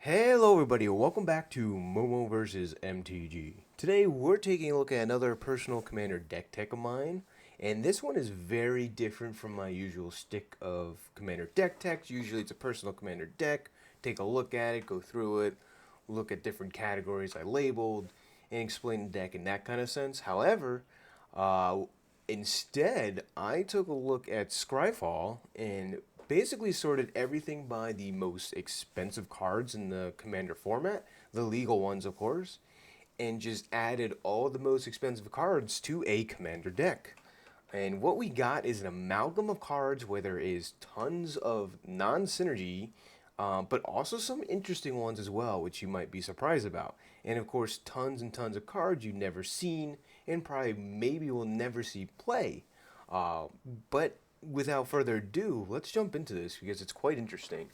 Hello everybody, welcome back to Momo vs. MTG. Today we're taking a look at another personal commander deck tech of mine, and this one is very different from my usual stick of commander deck techs. Usually it's a personal commander deck, take a look at it, go through it, look at different categories I labeled, and explain the deck in that kind of sense. However, uh, instead I took a look at Scryfall and basically sorted everything by the most expensive cards in the commander format, the legal ones, of course, and just added all the most expensive cards to a commander deck. And what we got is an amalgam of cards where there is tons of non synergy, but also some interesting ones as well, which you might be surprised about. And of course, tons and tons of cards you've never seen and probably maybe will never see play. Uh, but without further ado, let's jump into this because it's quite interesting.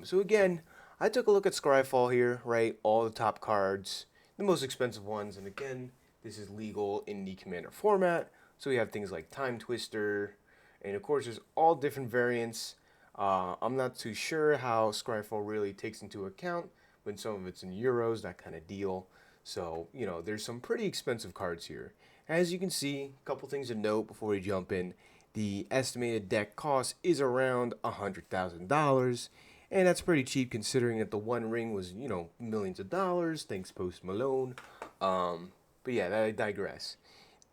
So again, I took a look at Scryfall here, right? All the top cards, the most expensive ones, and again, this is legal in the Commander format. So we have things like Time Twister, and of course, there's all different variants. I'm not too sure how Scryfall really takes into account, but some of it's in euros, that kind of deal. So, there's some pretty expensive cards here. As you can see, a couple things to note before we jump in. The estimated deck cost is around $100,000, and that's pretty cheap considering that the One Ring was, millions of dollars, thanks Post Malone. But yeah, I digress.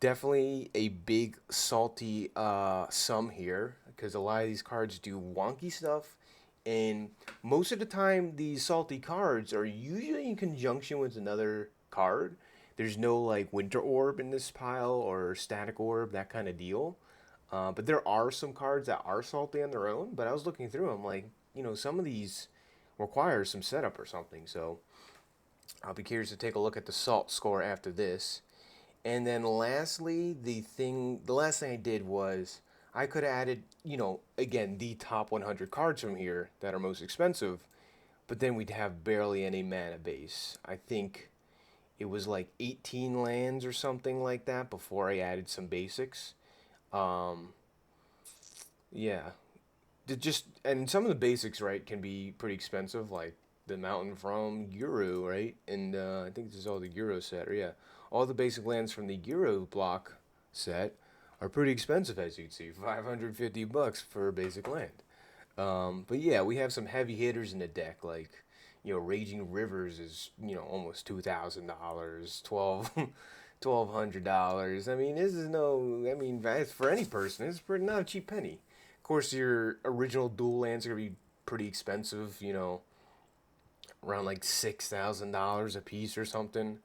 Definitely a big salty sum here because a lot of these cards do wonky stuff, and most of the time these salty cards are usually in conjunction with another card. There's no like Winter Orb in this pile or Static Orb, that kind of deal. But there are some cards that are salty on their own. But I was looking through them, like some of these require some setup or something. So I'll be curious to take a look at the salt score after this. And then lastly, the last thing I did was I could have added, again, the top 100 cards from here that are most expensive, but then we'd have barely any mana base. I think it was like 18 lands or something like that before I added some basics. Um, yeah, just and some of the basics, right, can be pretty expensive, like the mountain from Euro, right? And I think this is all the Euro set, or yeah, all the basic lands from the Euro block set are pretty expensive, as you'd see, $550 for a basic land. But yeah, we have some heavy hitters in the deck, like Raging Rivers is almost $2,000, 1,200. I mean, this is no. I mean, for any person, it's pretty not a cheap penny. Of course, your original dual lands are gonna be pretty expensive. Around like $6,000 a piece or something.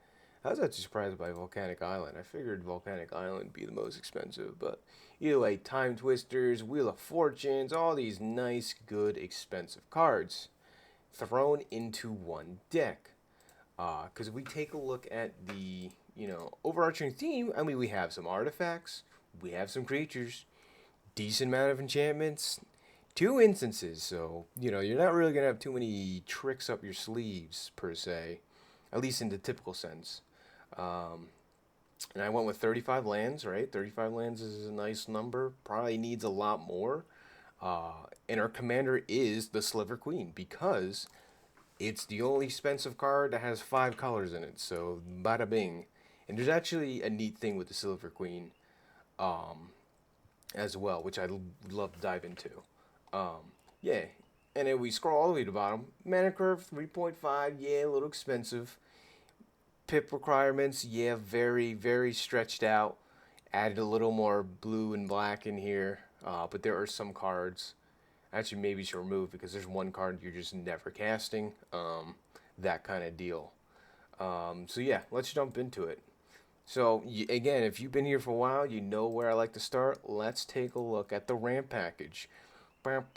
I was actually surprised by Volcanic Island. I figured Volcanic Island would be the most expensive, but either way, Time Twisters, Wheel of Fortunes, all these nice, good, expensive cards thrown into one deck. Because if we take a look at the overarching theme, I mean, we have some artifacts, we have some creatures, decent amount of enchantments, two instances. So you're not really gonna have too many tricks up your sleeves per se, at least in the typical sense. Um, and I went with 35 lands, right? 35 lands is a nice number. Probably needs a lot more. And our commander is the Sliver Queen because it's the only expensive card that has 5 colors in it. So bada bing. And there's actually a neat thing with the Silver Queen um, as well, which I'd love to dive into. Yeah. And then we scroll all the way to the bottom. Mana curve 3.5. Yeah, a little expensive. Pip requirements. Yeah, very, very stretched out. Added a little more blue and black in here. But there are some cards actually maybe should remove because there's one card you're just never casting. That kind of deal. So yeah, let's jump into it. So again, if you've been here for a while, you know where I like to start. Let's take a look at the ramp package. Ramp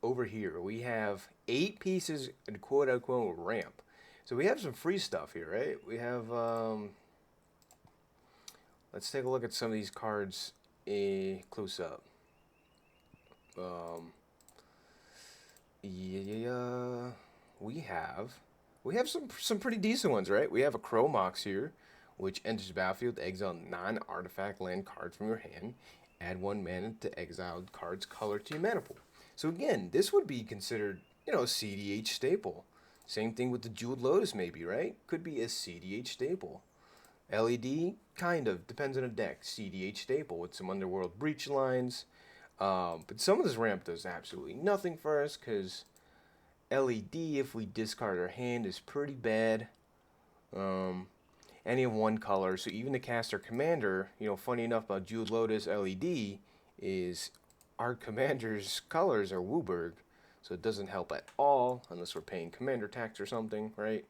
over here. We have 8 pieces in quote unquote ramp. So we have some free stuff here, right? We have. Let's take a look at some of these cards close up. Um, yeah, we have some pretty decent ones, right? We have a Crow Mox here, which enters the battlefield to exile non-artifact land cards from your hand. Add 1 mana to exiled card's color to your mana pool. So again, this would be considered CDH staple. Same thing with the Jeweled Lotus, maybe, right? Could be a CDH staple. LED, kind of, depends on the deck. CDH staple with some Underworld Breach lines. But some of this ramp does absolutely nothing for us because LED, if we discard our hand, is pretty bad. Um, any of one color, so even the caster commander, funny enough about Jeweled Lotus LED is our commander's colors are Wooburg, so it doesn't help at all unless we're paying commander tax or something, right?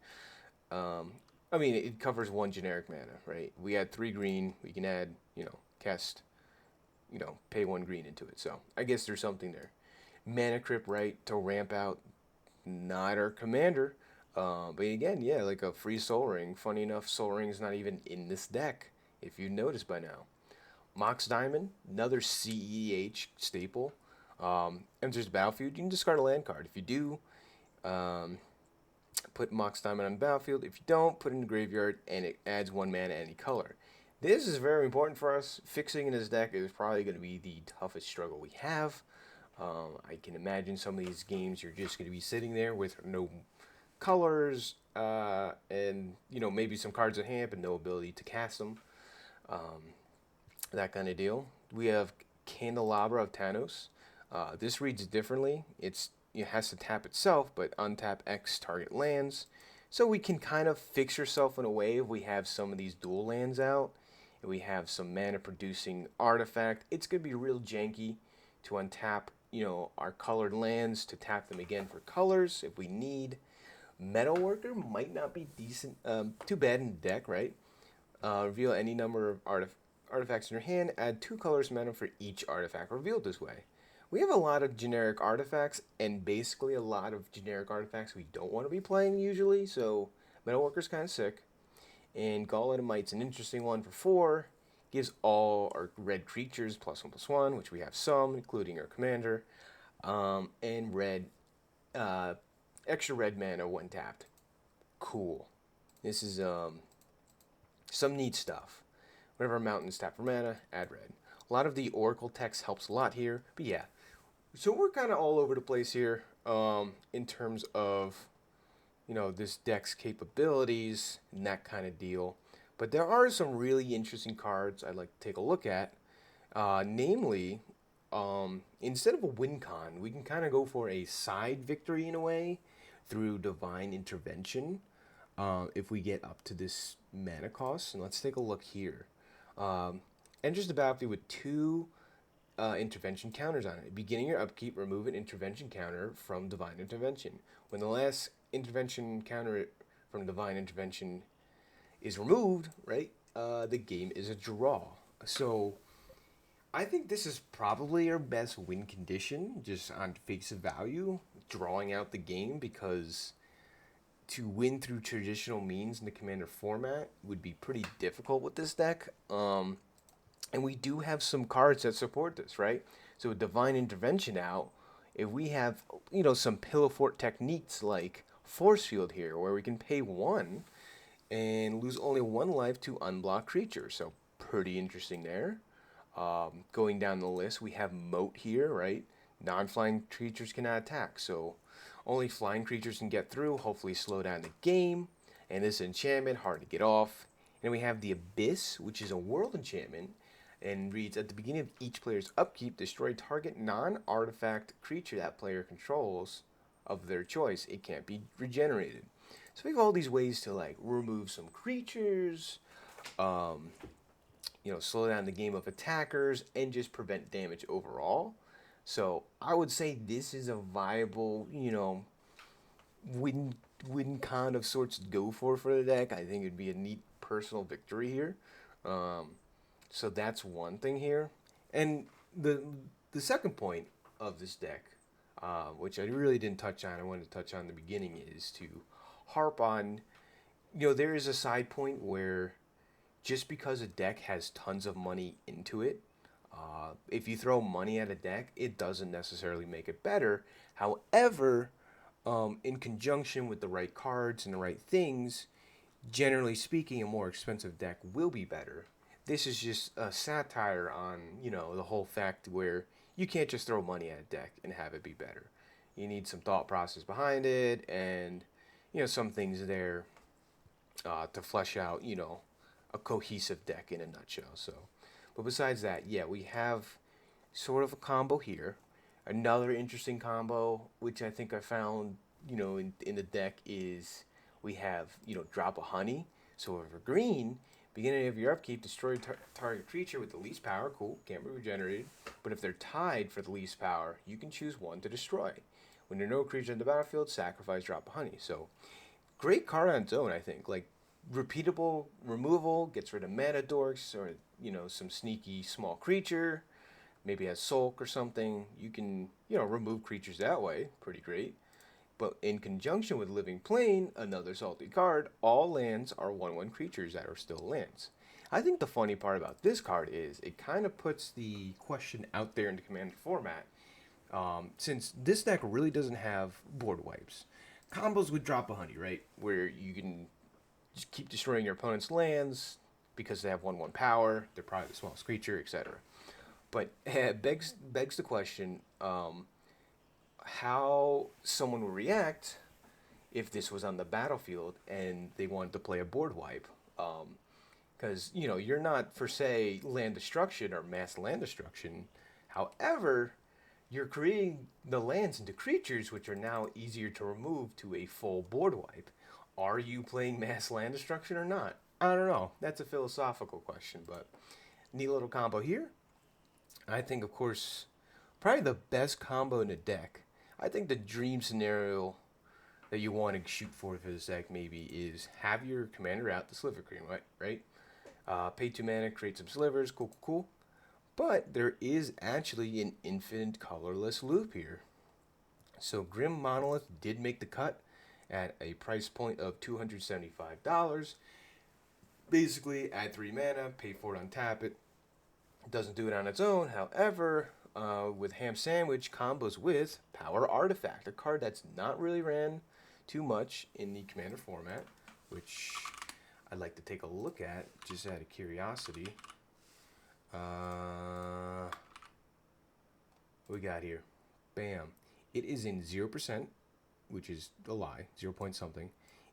Um, I mean, it covers one generic mana, right? We add 3 green, we can add, cast, pay 1 green into it. So I guess there's something there. Mana Crypt, right, to ramp out, not our commander. But again, yeah, like a free Soul Ring. Funny enough, Soul Ring is not even in this deck, if you noticed by now. Mox Diamond, another CEH staple. Enters the battlefield, you can discard a land card. If you do, um, put Mox Diamond on the battlefield. If you don't, put it in the graveyard, and it adds 1 mana any color. This is very important for us. Fixing in this deck is probably going to be the toughest struggle we have. I can imagine some of these games you're just going to be sitting there with no colors, and maybe some cards in hand, but no ability to cast them. That kind of deal. We have Candelabra of Thanos. This reads differently. It has to tap itself, but untap X target lands. So we can kind of fix yourself in a way if we have some of these dual lands out. If we have some mana producing artifact, it's going to be real janky to untap, our colored lands to tap them again for colors if we need. Metalworker might not be decent, too bad in the deck, right? Reveal any number of artifacts in your hand. Add 2 colors mana for each artifact revealed this way. We have a lot of generic artifacts, and basically a lot of generic artifacts we don't want to be playing usually, so Metalworker's kind of sick. And Gauntlet of Might's an interesting one for 4. Gives all our red creatures +1/+1, which we have some, including our commander. And red, extra red mana when tapped. Cool. This is some neat stuff. Whenever mountains tap for mana, add red. A lot of the Oracle text helps a lot here, but yeah. So we're kind of all over the place here in terms of, this deck's capabilities and that kind of deal. But there are some really interesting cards I'd like to take a look at. Namely, instead of a win con, we can kind of go for a side victory in a way through Divine Intervention if we get up to this mana cost. And let's take a look here. Enters the battlefield with 2 intervention counters on it. Beginning your upkeep, remove an intervention counter from Divine Intervention. When the last intervention counter from Divine Intervention is removed, right, the game is a draw. So I think this is probably our best win condition, just on face of value, drawing out the game, because to win through traditional means in the Commander format would be pretty difficult with this deck. And we do have some cards that support this, right? So with Divine Intervention out, if we have, some Pillow Fort techniques like Force Field here, where we can pay 1 and lose only 1 life to unblock creatures. So pretty interesting there. Going down the list, we have Moat here, right? Non-flying creatures cannot attack, so only flying creatures can get through, hopefully slow down the game. And this enchantment, hard to get off. And we have the Abyss, which is a world enchantment, and reads, at the beginning of each player's upkeep, destroy target non-artifact creature that player controls of their choice. It can't be regenerated. So we have all these ways to remove some creatures, slow down the game of attackers, and just prevent damage overall. So I would say this is a viable, win con of sorts to go for the deck. I think it'd be a neat personal victory here. So that's one thing here. And the second point of this deck, which I really didn't touch on, I wanted to touch on in the beginning, is to harp on, there is a side point where just because a deck has tons of money into it, if you throw money at a deck, it doesn't necessarily make it better. However, in conjunction with the right cards and the right things, generally speaking, a more expensive deck will be better. This is just a satire on, the whole fact where you can't just throw money at a deck and have it be better. You need some thought process behind it, and some things there to flesh out a cohesive deck in a nutshell. So, but besides that, yeah, we have sort of a combo here. Another interesting combo, which I think I found, in the deck is we have, drop a honey. So if a green, beginning of your upkeep, destroy target creature with the least power. Cool, can't be regenerated. But if they're tied for the least power, you can choose one to destroy. When there are no creatures on the battlefield, sacrifice drop a honey. So great card on its own, I think. Like repeatable removal, gets rid of mana dorks or some sneaky small creature. Maybe has Sulk or something. You can remove creatures that way. Pretty great. But in conjunction with Living Plane, another salty card, all lands are 1/1 creatures that are still lands. I think the funny part about this card is it kind of puts the question out there in the Commander format. Since this deck really doesn't have board wipes, combos with Drop a Honey, right? Where you can just keep destroying your opponent's lands because they have 1/1 power, they're probably the smallest creature, etc. But it begs the question how someone would react if this was on the battlefield and they wanted to play a board wipe. Because, you're not for, say, land destruction or mass land destruction. However, you're creating the lands into creatures which are now easier to remove to a full board wipe. Are you playing mass land destruction or not? I don't know. That's a philosophical question, but neat little combo here. I think, of course, probably the best combo in the deck. I think the dream scenario that you want to shoot for this deck maybe is have your commander out the sliver cream, right? Pay 2 mana, create some slivers, cool. But there is actually an infinite colorless loop here. So Grim Monolith did make the cut at a price point of $275. Basically, add 3 mana, pay for it, untap it. Doesn't do it on its own. However, with Ham Sandwich combos with Power Artifact, a card that's not really ran too much in the Commander format, which I'd like to take a look at just out of curiosity. What we got here? Bam. It is in 0%, which is a lie, 0 point something,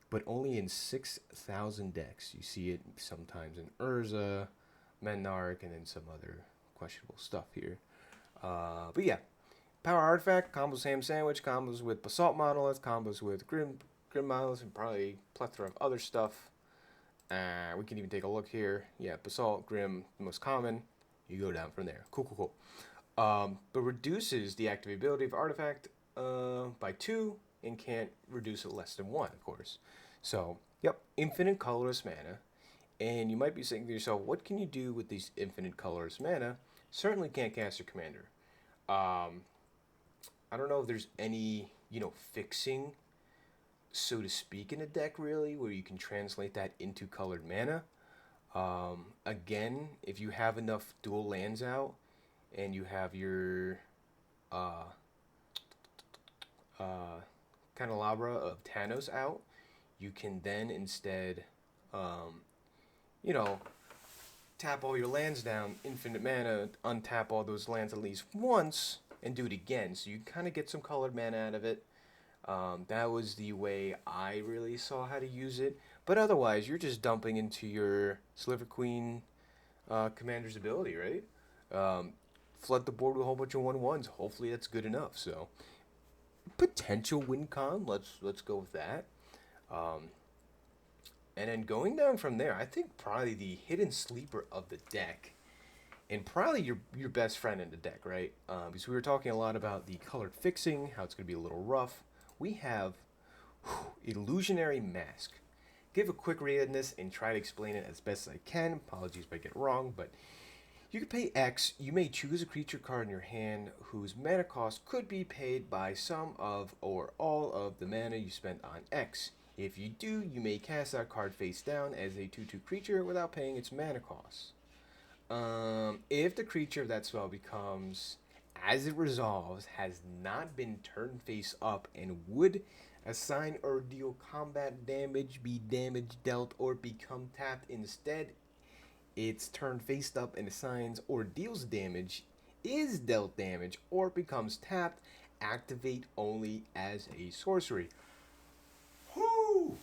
but only in 6,000 decks. You see it sometimes in Urza, Menarch, and then some other questionable stuff here. But yeah, Power Artifact, combos Ham Sandwich, combos with Basalt Monolith, combos with Grim Monolith, and probably a plethora of other stuff. We can even take a look here. Yeah, Basalt, Grim, the most common. You go down from there. Cool. But reduces the activability of Artifact by 2 and can't reduce it less than 1, of course. So, yep, infinite colorless mana. And you might be saying to yourself, what can you do with these infinite colorless mana? Certainly can't cast your commander. I don't know if there's any, fixing, so to speak, in a deck, really, where you can translate that into colored mana. Again, if you have enough dual lands out, and you have your Candelabra of Thanos out, you can then instead, tap all your lands down, infinite mana, untap all those lands at least once, and do it again. So you kind of get some colored mana out of it. That was the way I really saw how to use it. But otherwise, you're just dumping into your Sliver Queen commander's ability, right? Flood the board with a whole bunch of 1/1s. Hopefully that's good enough. So potential win con. Let's go with that. And then going down from there, I think probably the hidden sleeper of the deck, and probably your best friend in the deck, right? Because we were talking a lot about the colored fixing, how it's going to be a little rough. We have Illusionary Mask. Give a quick read on this and try to explain it as best as I can. Apologies if I get it wrong, but you can pay X. You may choose a creature card in your hand whose mana cost could be paid by some of or all of the mana you spent on X. If you do, you may cast that card face down as a 2/2 creature without paying its mana cost. If the creature of that spell becomes, as it resolves, has not been turned face up and would assign or deal combat damage, be damage dealt, or become tapped instead, it's turned face up and assigns or deals damage, is dealt damage, or becomes tapped activate only as a sorcery. Whoo!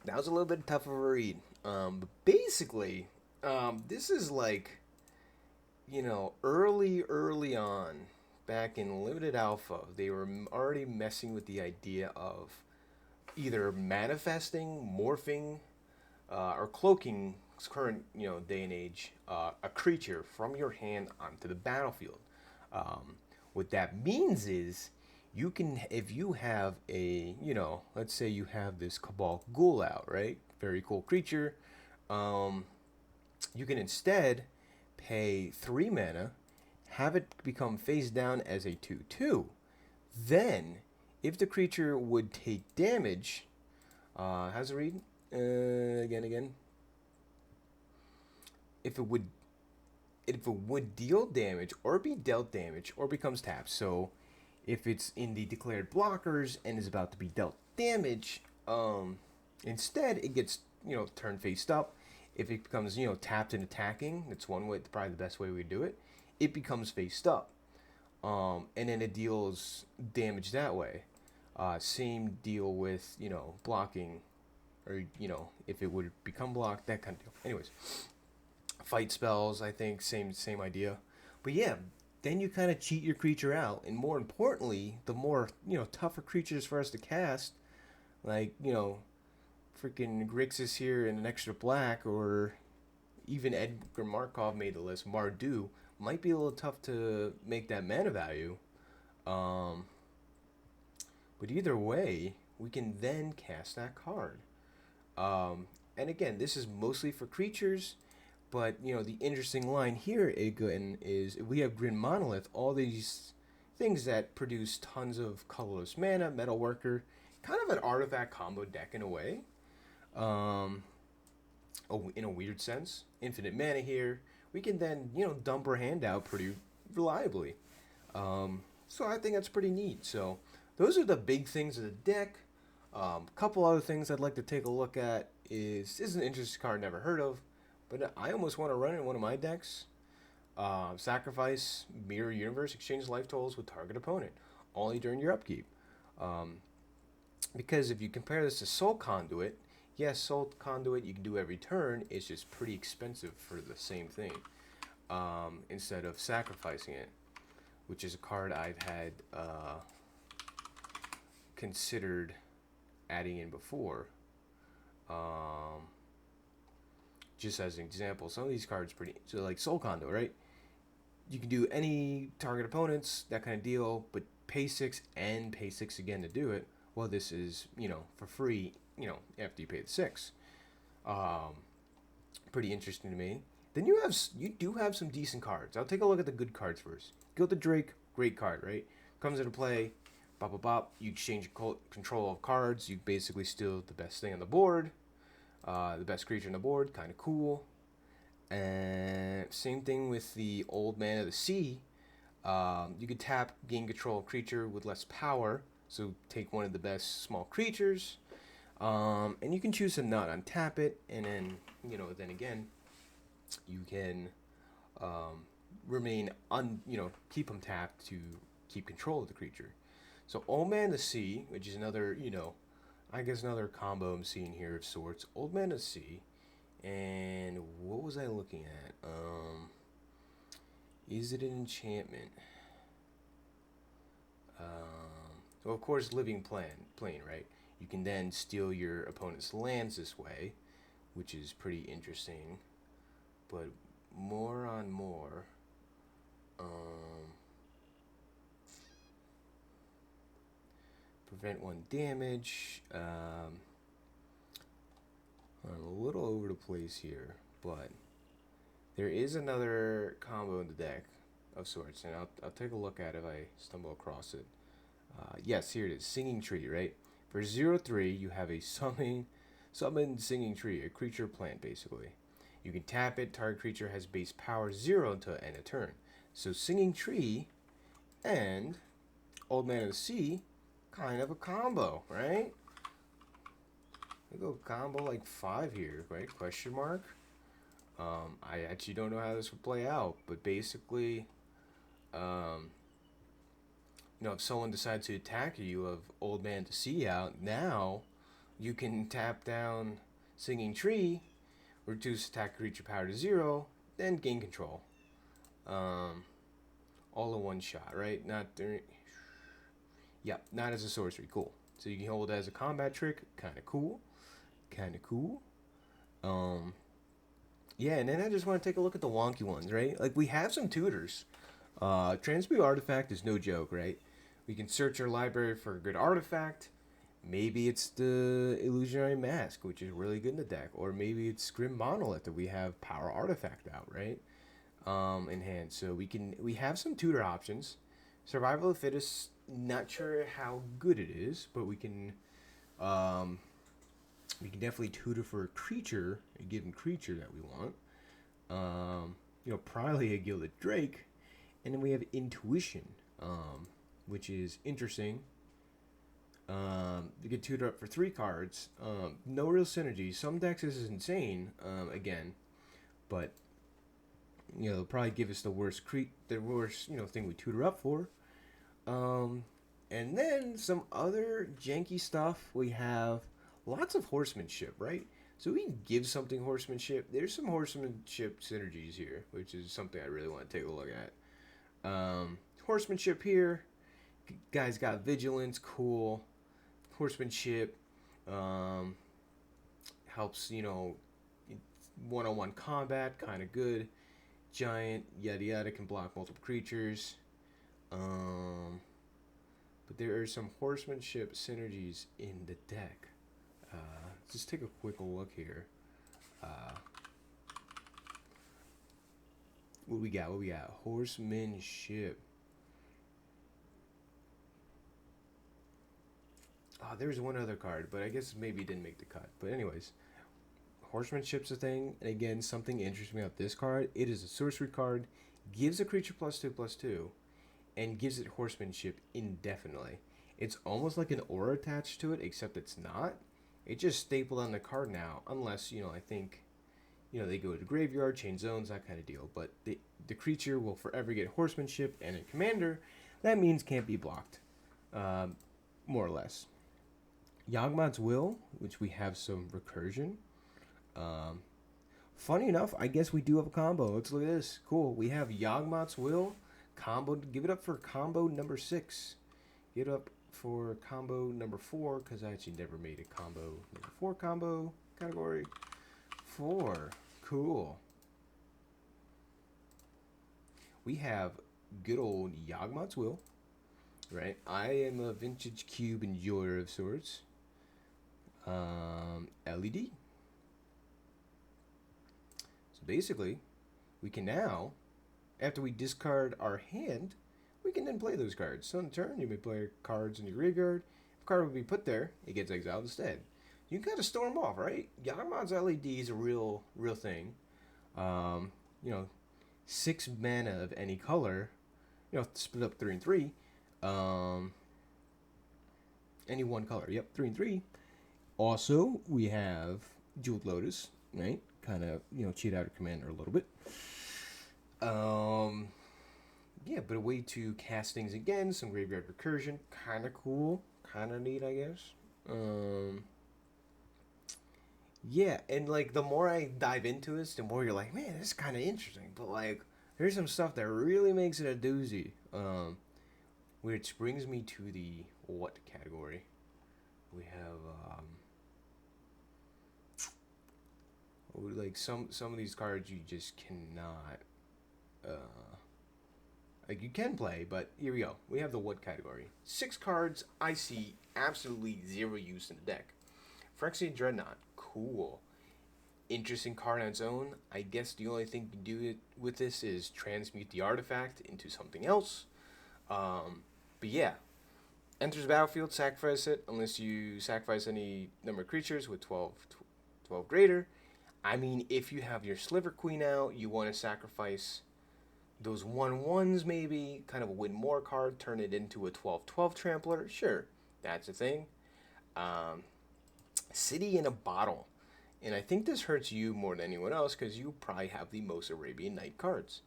That was a little bit tough of a read. But basically, this is like, early on, back in limited alpha, they were already messing with the idea of either manifesting, morphing, or cloaking current day and age a creature from your hand onto the battlefield. What that means is you can, if you have a, let's say you have this Cabal Ghoul out, right? Very cool creature. You can instead pay 3 mana, have it become face down as a 2/2. Then, if the creature would take damage, how's it read? Again. If it would deal damage or be dealt damage or becomes tapped. So, if it's in the declared blockers and is about to be dealt damage, instead it gets turned face up. If it becomes tapped and attacking, that's one way, probably the best way we do it. It becomes faced up, and then it deals damage that way. Same deal with blocking, or if it would become blocked, that kind of deal. Anyways, fight spells, I think same idea. But yeah, then you kind of cheat your creature out, and more importantly, the more tougher creatures for us to cast, like freaking Grixis here and an extra black, or even Edgar Markov made the list, Mardu, might be a little tough to make that mana value. But either way, we can then cast that card. And again, this is mostly for creatures, but the interesting line here again is we have Grim Monolith, all these things that produce tons of colorless mana, Metalworker, kind of an artifact combo deck in a way. In a weird sense, infinite mana here. We can then dump our hand out pretty reliably. So I think that's pretty neat. So those are the big things of the deck. Couple other things I'd like to take a look at is this is an interesting card never heard of, but I almost want to run it in one of my decks. Sacrifice Mirror Universe, exchange life totals with target opponent, only during your upkeep. Because if you compare this to Soul Conduit, yes, Soul Conduit you can do every turn. It's just pretty expensive for the same thing. Instead of sacrificing it, which is a card I've had considered adding in before. Just as an example, some of these cards so like Soul Conduit, right? You can do any target opponents, that kind of deal, but pay 6 and pay 6 again to do it. Well, this is for free. After you pay the 6. Pretty interesting to me. Then you do have some decent cards. I'll take a look at the good cards first. Gilded Drake, great card, right? Comes into play, bop bop bop. You exchange control of cards. You basically steal the best thing on the board, the best creature on the board. Kind of cool. And same thing with the Old Man of the Sea. You could tap, gain control of a creature with less power. So take one of the best small creatures. And you can choose to not untap it, and then then again, you can remain keep them tapped to keep control of the creature. So Old Man of the Sea, which is another I guess another combo I'm seeing here of sorts. Old Man of the Sea, and what was I looking at? Is it an enchantment? Well, of course, Living Plane, right? You can then steal your opponent's lands this way, which is pretty interesting. But more on more. Prevent 1 damage. I'm a little over the place here, but there is another combo in the deck of sorts, and I'll take a look at it if I stumble across it. Yes, here it is. Singing Tree, right? For 0/3, you have a summon Singing Tree, a creature plant, basically. You can tap it. Target creature has base power 0 until end of turn. So Singing Tree and Old Man of the Sea, kind of a combo, right? We go combo like 5 here, right? Question mark. I actually don't know how this would play out, but basically, if someone decides to attack you, you have Old Man to Sea out. Now, you can tap down Singing Tree, reduce attack creature power to 0, then gain control. All in one shot, right? Not as a sorcery. Cool. So you can hold it as a combat trick. Kind of cool. Yeah, and then I just want to take a look at the wonky ones, right? Like, we have some tutors. Transmute Artifact is no joke, right? We can search our library for a good artifact. Maybe it's the Illusionary Mask, which is really good in the deck. Or maybe it's Grim Monolith that we have Power Artifact out, right? In hand. So we have some tutor options. Survival of the Fittest, not sure how good it is, but we can definitely tutor for a creature, a given creature that we want. Probably a Gilded Drake, and then we have Intuition, which is interesting. You get tutor up for 3 cards. No real synergy. Some decks this is insane. Again, but they'll probably give us the worst thing we tutor up for. And then some other janky stuff. We have lots of horsemanship, right? So we can give something horsemanship. There's some horsemanship synergies here, which is something I really want to take a look at. Horsemanship here. Guys got vigilance, cool. Horsemanship helps, one-on-one combat, kind of good. Giant, yada yada, can block multiple creatures. But there are some horsemanship synergies in the deck. Just take a quick look here. What we got? Horsemanship. There's one other card, but I guess maybe it didn't make the cut. But anyways, horsemanship's a thing. And again, something interesting about this card. It is a sorcery card. Gives a creature +2/+2. And gives it horsemanship indefinitely. It's almost like an aura attached to it, except it's not. It's just stapled on the card now, unless, I think, they go to the graveyard, change zones, that kind of deal. But the creature will forever get horsemanship, and a commander, that means can't be blocked, more or less. Yawgmoth's Will, which we have some recursion. Funny enough, I guess we do have a combo. Let's look at this. Cool. We have Yawgmoth's Will. Combo, give it up for combo number 6. Give it up for combo number 4, because I actually never made a combo number 4 combo category 4. Cool. We have good old Yawgmoth's Will, right? I am a vintage cube enjoyer of sorts. LED. So basically, we can now, after we discard our hand, we can then play those cards. So on turn, you may play cards in your graveyard. If a card would be put there, it gets exiled instead. You can kind of storm off, right? Yawgmoth's LED is a real thing. 6 mana of any color. Split up 3 and 3. Any one color. Yep, 3 and 3. Also, we have Jeweled Lotus, right? Kind of, cheat out a commander a little bit. Yeah, but a way to cast things again, some graveyard recursion, kind of cool, kind of neat, I guess. Yeah, and the more I dive into this, the more you're like, man, this is kind of interesting. But there's some stuff that really makes it a doozy. Which brings me to the what category? We have some of these cards you just cannot. You can play, but here we go. We have the what category. 6 cards I see absolutely 0 use in the deck. Phyrexian Dreadnought, cool. Interesting card on its own. I guess the only thing you can do with this is transmute the artifact into something else. But yeah, enters the battlefield, sacrifice it, unless you sacrifice any number of creatures with 12 greater. I mean, if you have your Sliver Queen out, you want to sacrifice those 1/1s maybe, kind of a win more card, turn it into a 12/12 trampler. Sure, that's a thing. City in a Bottle. And I think this hurts you more than anyone else because you probably have the most Arabian Night cards.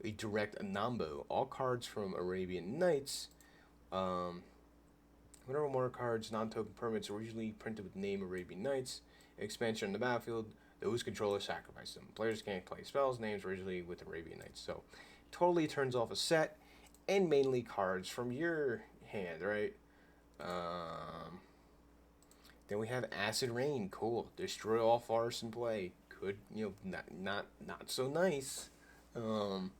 a direct Anambo. All cards from Arabian Nights. Um, Whenever more cards, non-token permanents originally printed with the name Arabian Nights, expansion on the battlefield, those controllers sacrifice them. Players can't play spells names originally with Arabian Nights. So, totally turns off a set, and mainly cards from your hand, right? Um, then we have Acid Rain. Cool. Destroy all forests in play. Good. Not so nice. Um,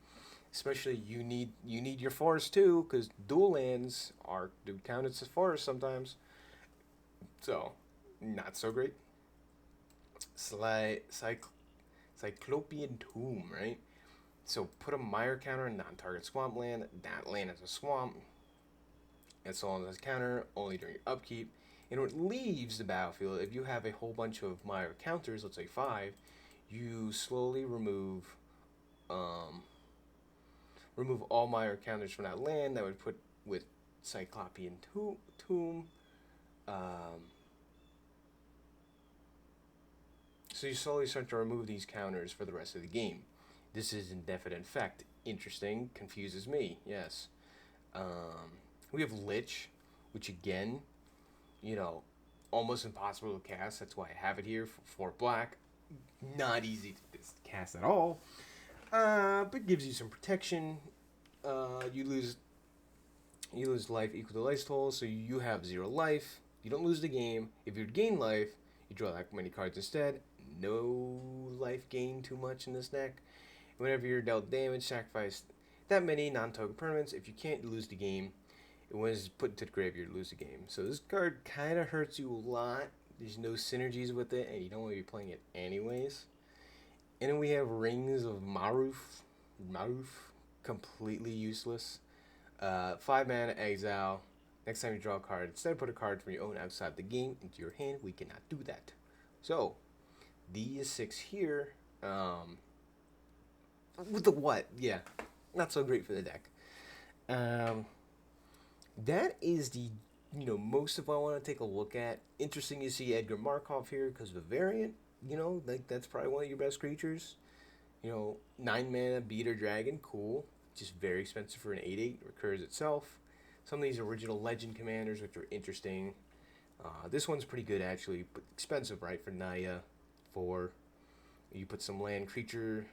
Especially you need your forest too, because dual lands are do count as forest sometimes. So, not so great. Cyclopean Tomb, right? So put a Mire counter in non-target swamp land. That land is a swamp. It's all as a counter, only during upkeep. And when it leaves the battlefield, if you have a whole bunch of Mire counters, let's say 5, you slowly um, remove all Mire counters from that land. That would put with Cyclopean Tomb. Um, so you slowly start to remove these counters for the rest of the game. This is indefinite effect. Interesting. Confuses me. Yes. We have Lich, which again, you know, almost impossible to cast. That's why I have it here for black. Not easy to cast at all. But gives you some protection. You lose life equal to life total, so you have 0 life. You don't lose the game. If you gain life, you draw that many cards instead. No life gain too much in this deck. Whenever you're dealt damage, sacrifice that many non-token permanents. If you can't, lose the game. It was put into the graveyard, lose the game. So this card kind of hurts you a lot. There's no synergies with it, and you don't want to be playing it anyways. And then we have Rings of Maruf. Completely useless. 5 mana, exile. Next time you draw a card, instead of put a card from your own outside the game into your hand, we cannot do that. So, these 6 here, with the what? Yeah, not so great for the deck. That is the, most of what I want to take a look at. Interesting to see Edgar Markov here because of the variant. That's probably one of your best creatures. 9 mana, beater dragon, cool. Just very expensive for an 8/8, recurs itself. Some of these original legend commanders, which are interesting. This one's pretty good actually, but expensive, right? For Naya, 4. You put some land creature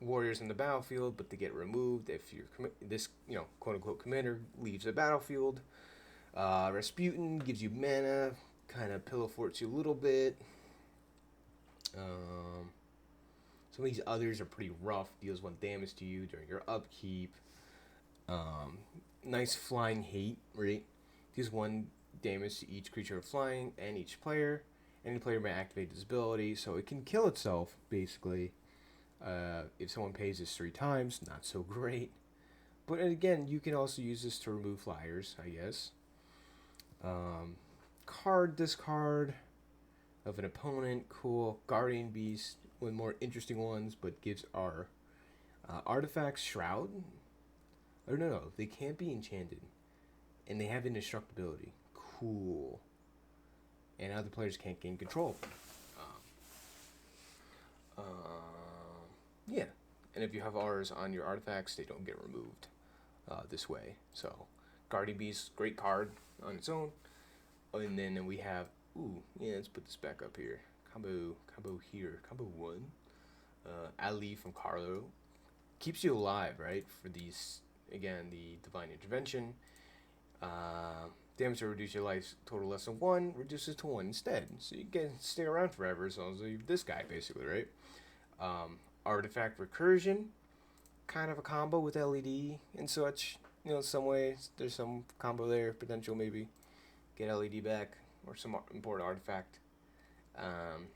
warriors in the battlefield, but they get removed if this quote unquote commander leaves the battlefield. Rasputin gives you mana, kind of pillow forts you a little bit. Some of these others are pretty rough. Deals 1 damage to you during your upkeep. Nice flying hate, right? Deals 1 damage to each creature flying and each player. Any player may activate this ability, so it can kill itself, basically. If someone pays this 3 times, not so great. But again, you can also use this to remove flyers, I guess. Card discard of an opponent, cool. Guardian Beast, one of the more interesting ones, but gives our artifacts Shroud. Oh, no, they can't be enchanted. And they have indestructibility. Cool. And other players can't gain control. Yeah. And if you have R's on your artifacts, they don't get removed this way. So, Guardian Beast, great card on its own. And then we have, let's put this back up here. Combo here. Combo 1. Ali from Carlo. Keeps you alive, right? For these, again, the Divine Intervention. Damage to reduce your life total less than 1, reduces to 1 instead. So you can stay around forever as long as you this guy, basically, right? Artifact Recursion. Kind of a combo with LED and such. Some ways. There's some combo there. Potential, maybe. Get LED back. Or some important artifact. And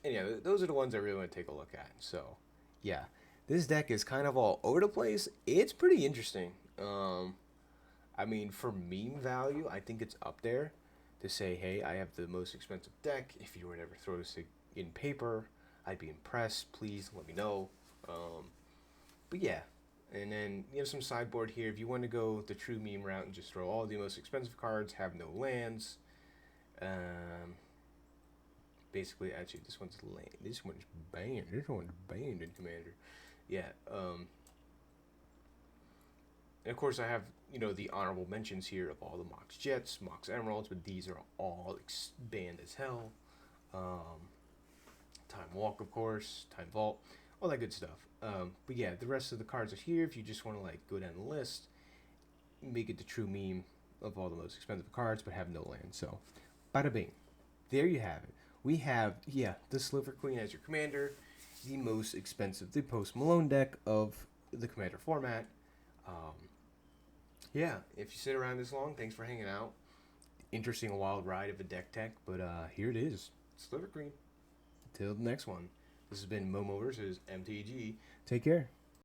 yeah, those are the ones I really want to take a look at. So, yeah. This deck is kind of all over the place. It's pretty interesting. I mean, for meme value, I think it's up there to say, hey, I have the most expensive deck. If you were to ever throw this in paper, I'd be impressed. Please let me know. But yeah. And then you have some sideboard here. If you want to go the true meme route and just throw all the most expensive cards, have no lands. Basically, actually, this one's banned. This one's banned in Commander. yeah. And of course, I have, the honorable mentions here of all the Mox Jets, Mox Emeralds, but these are all banned as hell. Time Walk, of course, Time Vault, all that good stuff. But yeah, the rest of the cards are here if you just want to like go down the list, make it the true meme of all the most expensive cards, but have no land. So, bada bing. There you have it. We have, the Sliver Queen as your commander, the most expensive, the Post Malone deck of the commander format. Yeah, if you sit around this long, thanks for hanging out. Interesting, wild ride of a deck tech, but here it is, Sliver Queen. Till the next one. This has been Momo versus MTG. Take care.